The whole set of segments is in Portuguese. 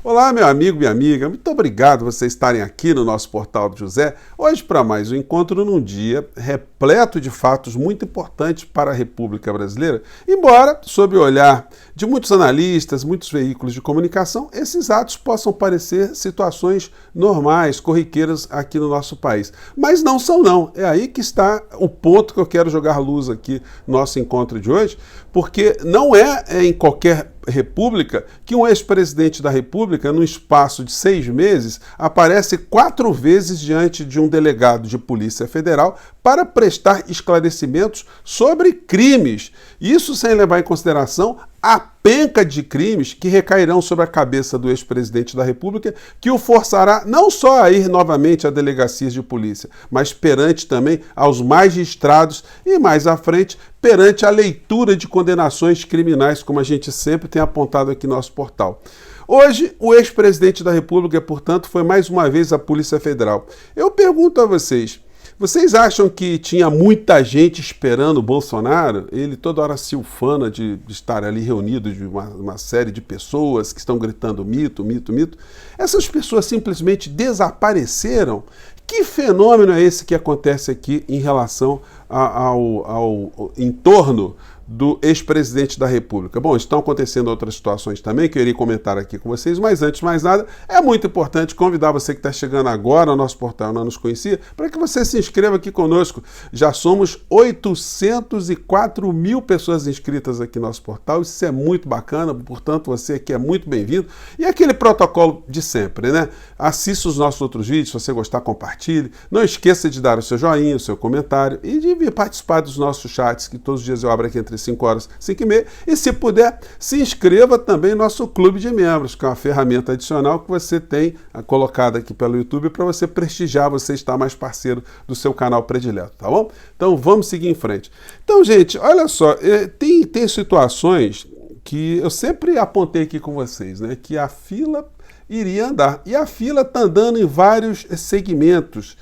Olá, meu amigo, minha amiga, muito obrigado por vocês estarem aqui no nosso Portal do José, hoje para mais um encontro num dia repleto de fatos muito importantes para a República Brasileira, embora, sob o olhar de muitos analistas, muitos veículos de comunicação, esses atos possam parecer situações normais, corriqueiras aqui no nosso país. Mas não são não, é aí que está o ponto que eu quero jogar luz aqui no nosso encontro de hoje, porque não é em qualquer república que um ex-presidente da República, no espaço de 6 meses, aparece 4 vezes diante de um delegado de Polícia Federal para prestar esclarecimentos sobre crimes. Isso sem levar em consideração a penca de crimes que recairão sobre a cabeça do ex-presidente da República, que o forçará não só a ir novamente a delegacias de polícia, mas perante também aos magistrados e mais à frente perante a leitura de condenações criminais, como a gente sempre tem apontado aqui no nosso portal. Hoje, o ex-presidente da República, portanto, foi mais uma vez à Polícia Federal. Eu pergunto a vocês, vocês acham que tinha muita gente esperando o Bolsonaro? Ele toda hora se ufana de estar ali reunido de uma série de pessoas que estão gritando mito, mito, mito. Essas pessoas simplesmente desapareceram? Que fenômeno é esse que acontece aqui em relação ao entorno do ex-presidente da República? Bom, estão acontecendo outras situações também que eu irei comentar aqui com vocês, mas antes de mais nada, é muito importante convidar você que está chegando agora ao nosso portal, não nos conhecia, para que você se inscreva aqui conosco. Já somos 804 mil pessoas inscritas aqui no nosso portal, isso é muito bacana, portanto você aqui é muito bem-vindo. E aquele protocolo de sempre, né? Assista os nossos outros vídeos, se você gostar, compartilhe. Não esqueça de dar o seu joinha, o seu comentário e de vir participar dos nossos chats, que todos os dias eu abro aqui entre 5 horas e 5 e meia, e se puder, se inscreva também no nosso clube de membros, que é uma ferramenta adicional que você tem colocada aqui pelo YouTube para você prestigiar, você estar mais parceiro do seu canal predileto, tá bom? Então vamos seguir em frente. Então, gente, olha só, tem situações que eu sempre apontei aqui com vocês, né, que a fila iria andar. E a fila está andando em vários segmentos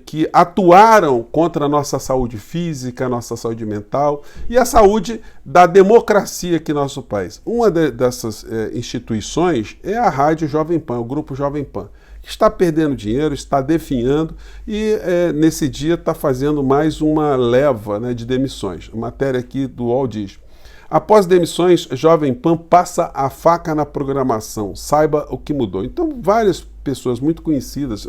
que atuaram contra a nossa saúde física, a nossa saúde mental e a saúde da democracia aqui no nosso país. Uma dessas instituições é a Rádio Jovem Pan, o Grupo Jovem Pan, que está perdendo dinheiro, está definhando e nesse dia está fazendo mais uma leva, né, de demissões. A matéria aqui do UOL diz: após demissões, Jovem Pan passa a faca na programação. Saiba o que mudou. Então, várias pessoas muito conhecidas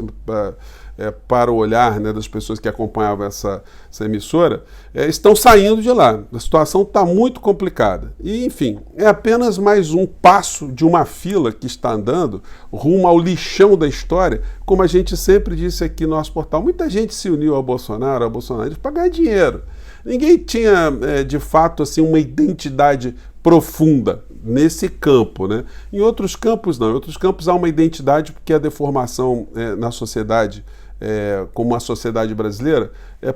para o olhar, né, das pessoas que acompanhavam essa emissora, estão saindo de lá. A situação está muito complicada. E, enfim, é apenas mais um passo de uma fila que está andando rumo ao lixão da história, como a gente sempre disse aqui no nosso portal. Muita gente se uniu ao Bolsonaro, para ganhar dinheiro. Ninguém tinha, de fato, assim, uma identidade profunda nesse campo, né? Em outros campos, não. Em outros campos há uma identidade porque a deformação na sociedade, como a sociedade brasileira,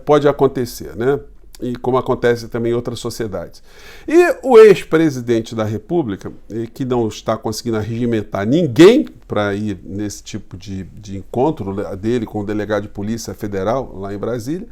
pode acontecer, né? E como acontece também em outras sociedades. E o ex-presidente da República, que não está conseguindo arregimentar ninguém para ir nesse tipo de encontro dele com o delegado de Polícia Federal lá em Brasília,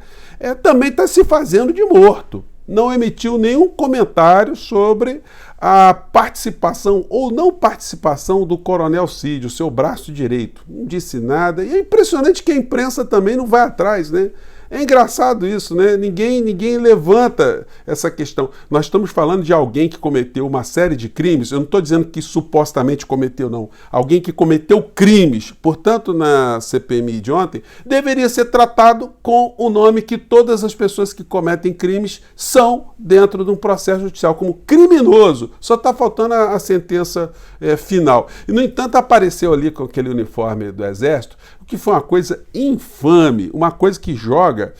também está se fazendo de morto. Não emitiu nenhum comentário sobre a participação ou não participação do Coronel Cid, o seu braço direito. Não disse nada. E é impressionante que a imprensa também não vai atrás, né? É engraçado isso, né? Ninguém levanta essa questão. Nós estamos falando de alguém que cometeu uma série de crimes. Eu não estou dizendo que supostamente cometeu, não. Alguém que cometeu crimes. Portanto, na CPMI de ontem, deveria ser tratado com o nome que todas as pessoas que cometem crimes são dentro de um processo judicial, como criminoso. Só está faltando a sentença final. E, no entanto, apareceu ali com aquele uniforme do Exército, o que foi uma coisa infame, uma coisa que joga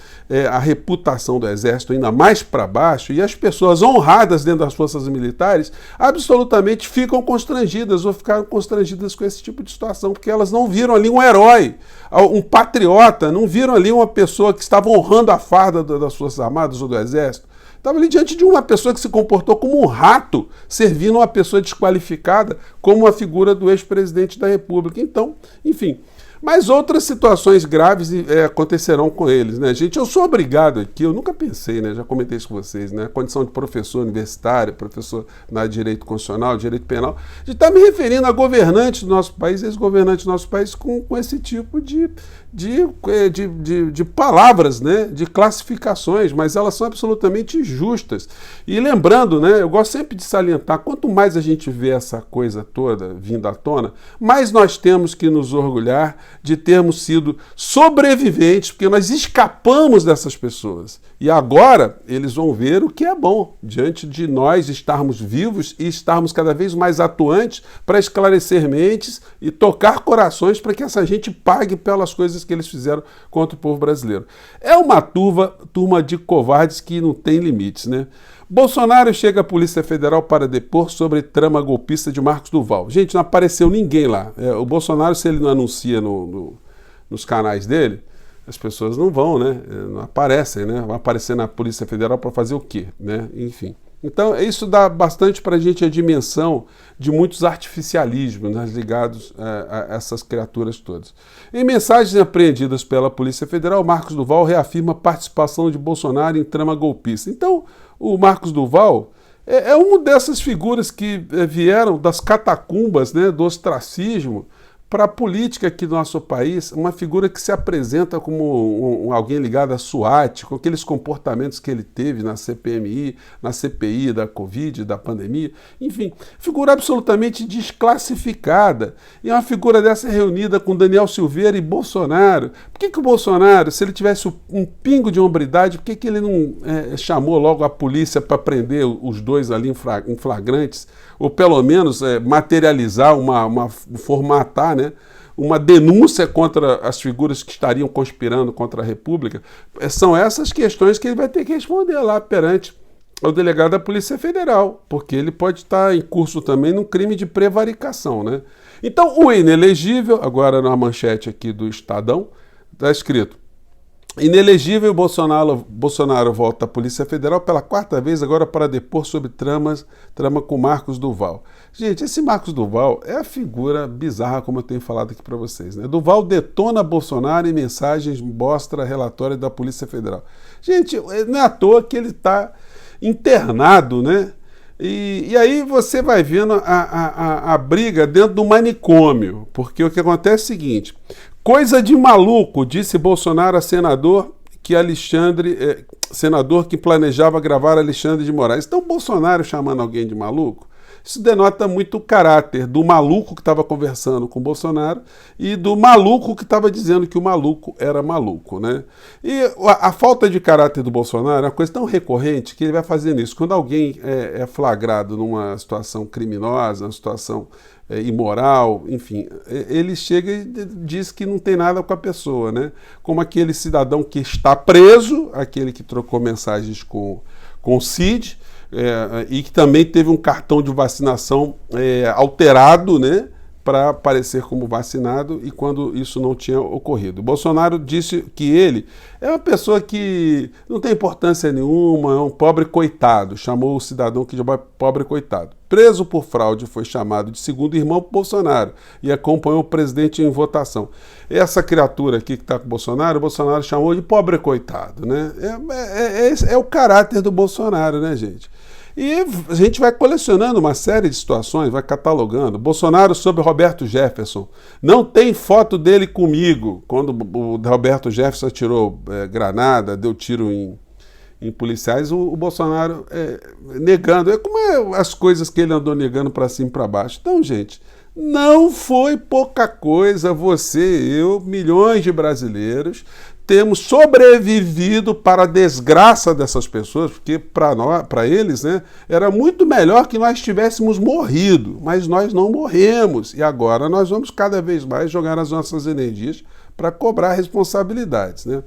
a reputação do Exército ainda mais para baixo, e as pessoas honradas dentro das forças militares absolutamente ficam constrangidas ou ficaram constrangidas com esse tipo de situação, porque elas não viram ali um herói, um patriota, não viram ali uma pessoa que estava honrando a farda das Forças Armadas ou do Exército. Estava ali diante de uma pessoa que se comportou como um rato, servindo uma pessoa desqualificada como a figura do ex-presidente da República. Então, enfim. Mas outras situações graves acontecerão com eles, né, gente? Eu sou obrigado aqui, eu nunca pensei, né? Já comentei isso com vocês, né? A condição de professor universitário, professor na área de direito constitucional, direito penal, de estar me referindo a governantes do nosso país, ex-governantes do nosso país, com esse tipo de palavras, né? De classificações, mas elas são absolutamente injustas. E lembrando, né? Eu gosto sempre de salientar, quanto mais a gente vê essa coisa toda vindo à tona, mais nós temos que nos orgulhar de termos sido sobreviventes, porque nós escapamos dessas pessoas. E agora eles vão ver o que é bom, diante de nós estarmos vivos e estarmos cada vez mais atuantes para esclarecer mentes e tocar corações para que essa gente pague pelas coisas que eles fizeram contra o povo brasileiro. É uma turma de covardes que não tem limites, né? Bolsonaro chega à Polícia Federal para depor sobre trama golpista de Marcos Duval. Gente, não apareceu ninguém lá. O Bolsonaro, se ele não anuncia nos canais dele, as pessoas não vão, né? Não aparecem, né? Vão aparecer na Polícia Federal para fazer o quê, né? Enfim. Então, isso dá bastante para a gente a dimensão de muitos artificialismos, né, ligados a essas criaturas todas. Em mensagens apreendidas pela Polícia Federal, Marcos Duval reafirma a participação de Bolsonaro em trama golpista. Então, o Marcos Duval é uma dessas figuras que vieram das catacumbas, né, do ostracismo, para a política aqui do nosso país, uma figura que se apresenta como alguém ligado à SWAT, com aqueles comportamentos que ele teve na CPMI, na CPI da Covid, da pandemia, enfim, figura absolutamente desclassificada. E uma figura dessa reunida com Daniel Silveira e Bolsonaro. Por que o Bolsonaro, se ele tivesse um pingo de hombridade, por que ele não chamou logo a polícia para prender os dois ali em flagrantes? Ou pelo menos materializar, formatar, né, uma denúncia contra as figuras que estariam conspirando contra a República. São essas questões que ele vai ter que responder lá perante o delegado da Polícia Federal, porque ele pode estar em curso também num crime de prevaricação, né? Então, o inelegível, agora na manchete aqui do Estadão, está escrito: inelegível, Bolsonaro volta à Polícia Federal pela quarta vez, agora para depor sobre trama com Marcos Duval. Gente, esse Marcos Duval é a figura bizarra, como eu tenho falado aqui para vocês, né? Duval detona Bolsonaro em mensagens, mostra relatório da Polícia Federal. Gente, não é à toa que ele está internado, né? E aí você vai vendo a briga dentro do manicômio, porque o que acontece é o seguinte: coisa de maluco, disse Bolsonaro a senador que planejava gravar Alexandre de Moraes. Então, Bolsonaro chamando alguém de maluco, isso denota muito o caráter do maluco que estava conversando com Bolsonaro e do maluco que estava dizendo que o maluco era maluco, né? E a falta de caráter do Bolsonaro é uma coisa tão recorrente que ele vai fazendo isso. Quando alguém é flagrado numa situação criminosa, uma situação imoral, enfim, ele chega e diz que não tem nada com a pessoa, né? Como aquele cidadão que está preso, aquele que trocou mensagens com o Cid, e que também teve um cartão de vacinação alterado, né, para aparecer como vacinado, e quando isso não tinha ocorrido. Bolsonaro disse que ele é uma pessoa que não tem importância nenhuma, é um pobre coitado, chamou o cidadão de pobre coitado. Preso por fraude, foi chamado de segundo irmão por Bolsonaro e acompanhou o presidente em votação. Essa criatura aqui que está com o Bolsonaro chamou de pobre coitado, né? É o caráter do Bolsonaro, né, gente? E a gente vai colecionando uma série de situações, vai catalogando. Bolsonaro sobre Roberto Jefferson. Não tem foto dele comigo. Quando o Roberto Jefferson atirou granada, deu tiro em policiais, o Bolsonaro negando. É como as coisas que ele andou negando para cima e para baixo. Então, gente, não foi pouca coisa você, eu, milhões de brasileiros, temos sobrevivido para a desgraça dessas pessoas, porque para eles, né, era muito melhor que nós tivéssemos morrido, mas nós não morremos. E agora nós vamos cada vez mais jogar as nossas energias para cobrar responsabilidades, né?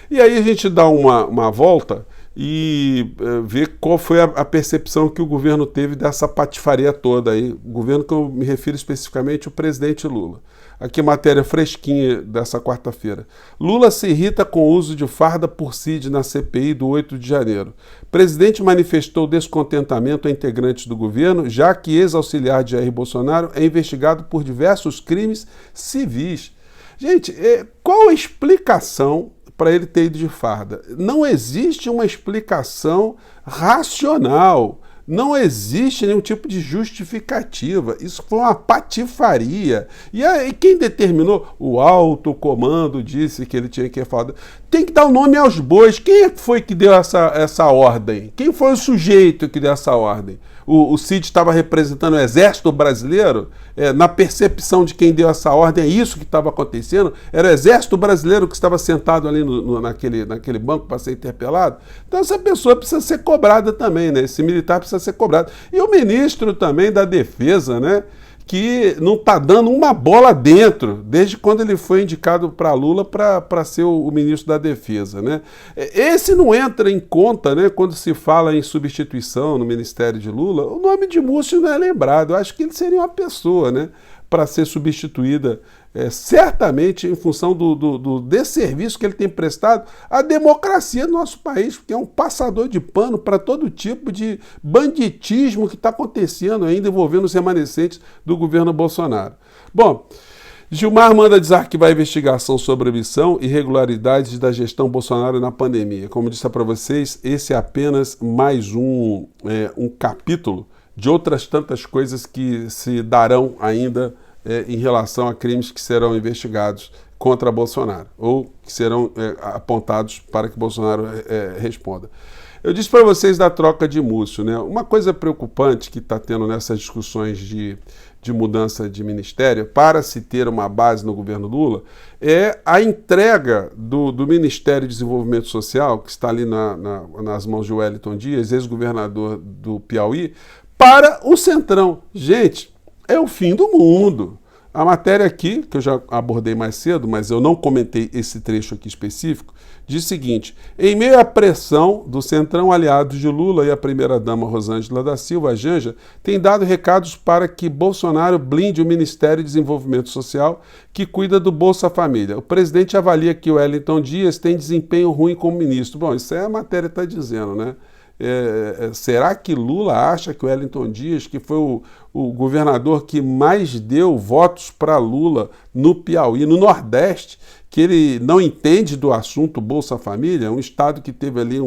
E aí a gente dá uma volta e ver qual foi a percepção que o governo teve dessa patifaria toda aí. O governo que eu me refiro especificamente, o presidente Lula. Aqui matéria fresquinha dessa quarta-feira. Lula se irrita com o uso de farda por Cid na CPI do 8 de janeiro. Presidente manifestou descontentamento a integrantes do governo, já que ex-auxiliar de Jair Bolsonaro é investigado por diversos crimes civis. Gente, qual a explicação para ele ter ido de farda? Não existe uma explicação racional. Não existe nenhum tipo de justificativa. Isso foi uma patifaria. E aí quem determinou? O alto comando disse que ele tinha que ir farda. Tem que dar o nome aos bois. Quem foi que deu essa ordem? Quem foi o sujeito que deu essa ordem? O Cid estava representando o exército brasileiro? Na percepção de quem deu essa ordem, é isso que estava acontecendo? Era o exército brasileiro que estava sentado ali naquele banco para ser interpelado? Então essa pessoa precisa ser cobrada também, né? Esse militar precisa ser cobrado. E o ministro também da Defesa, né? Que não está dando uma bola dentro, desde quando ele foi indicado para Lula para ser o ministro da Defesa, né? Esse não entra em conta, né, quando se fala em substituição no Ministério de Lula, o nome de Múcio não é lembrado. Eu acho que ele seria uma pessoa, né, para ser substituída, certamente em função do desserviço que ele tem prestado à democracia do nosso país, porque é um passador de pano para todo tipo de banditismo que está acontecendo ainda envolvendo os remanescentes do governo Bolsonaro. Bom, Gilmar manda desarquivar a investigação sobre omissão e irregularidades da gestão Bolsonaro na pandemia. Como disse para vocês, esse é apenas mais um capítulo de outras tantas coisas que se darão ainda em relação a crimes que serão investigados contra Bolsonaro ou que serão apontados para que Bolsonaro responda. Eu disse para vocês da troca de Múcio, né? Uma coisa preocupante que está tendo nessas discussões de mudança de ministério para se ter uma base no governo Lula é a entrega do Ministério de Desenvolvimento Social, que está ali nas mãos de Wellington Dias, ex-governador do Piauí, para o Centrão. Gente, é o fim do mundo. A matéria aqui, que eu já abordei mais cedo, mas eu não comentei esse trecho aqui específico, diz o seguinte: em meio à pressão do Centrão, aliados de Lula e a primeira-dama Rosângela da Silva, a Janja, tem dado recados para que Bolsonaro blinde o Ministério de Desenvolvimento Social, que cuida do Bolsa Família. O presidente avalia que o Wellington Dias tem desempenho ruim como ministro. Bom, isso é a matéria está dizendo, né? Será que Lula acha que o Wellington Dias, que foi o governador que mais deu votos para Lula no Piauí, no Nordeste, que ele não entende do assunto Bolsa Família, um estado que teve ali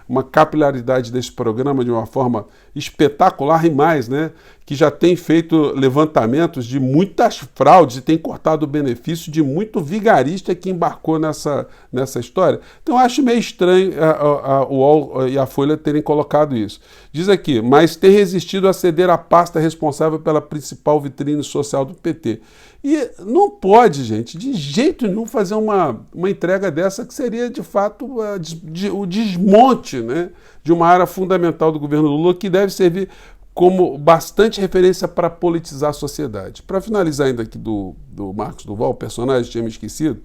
uma capilaridade desse programa de uma forma espetacular e mais, né? Que já tem feito levantamentos de muitas fraudes e tem cortado o benefício de muito vigarista que embarcou nessa história. Então eu acho meio estranho o UOL e a Folha terem colocado isso. Diz aqui, mas tem resistido a ceder a pasta responsável pela principal vitrine social do PT. E não pode, gente, de jeito nenhum fazer uma entrega dessa que seria, de fato, o desmonte, né, de uma área fundamental do governo Lula que deve servir como bastante referência para politizar a sociedade. Para finalizar ainda aqui do Marcos Duval, o personagem, tinha me esquecido,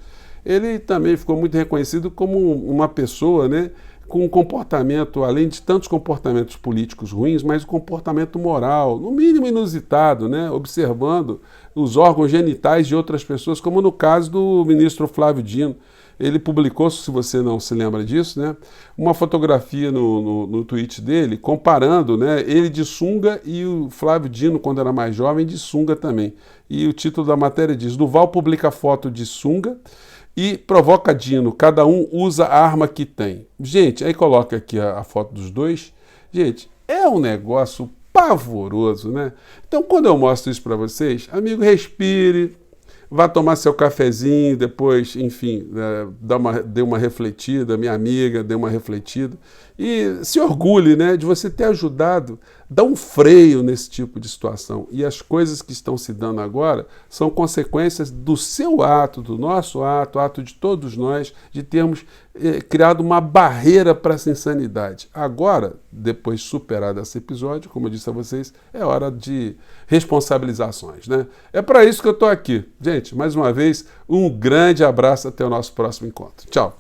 ele também ficou muito reconhecido como uma pessoa, né, com um comportamento, além de tantos comportamentos políticos ruins, mas um comportamento moral, no mínimo inusitado, né, observando os órgãos genitais de outras pessoas, como no caso do ministro Flávio Dino. Ele publicou, se você não se lembra disso, né, uma fotografia no tweet dele, comparando, né, ele de sunga e o Flávio Dino, quando era mais jovem, de sunga também. E o título da matéria diz: Duval publica foto de sunga e provoca Dino, cada um usa a arma que tem. Gente, aí coloca aqui a foto dos dois. Gente, é um negócio pavoroso, né? Então, quando eu mostro isso para vocês, amigo, respire, vá tomar seu cafezinho, depois, enfim, dê uma refletida, minha amiga, dê uma refletida, e se orgulhe, né, de você ter ajudado, dar um freio nesse tipo de situação. E as coisas que estão se dando agora são consequências do seu ato, do nosso ato de todos nós, de termos criado uma barreira para essa insanidade. Agora, depois de superado esse episódio, como eu disse a vocês, é hora de responsabilizações, né? É para isso que eu estou aqui. Gente, mais uma vez, um grande abraço, até o nosso próximo encontro. Tchau!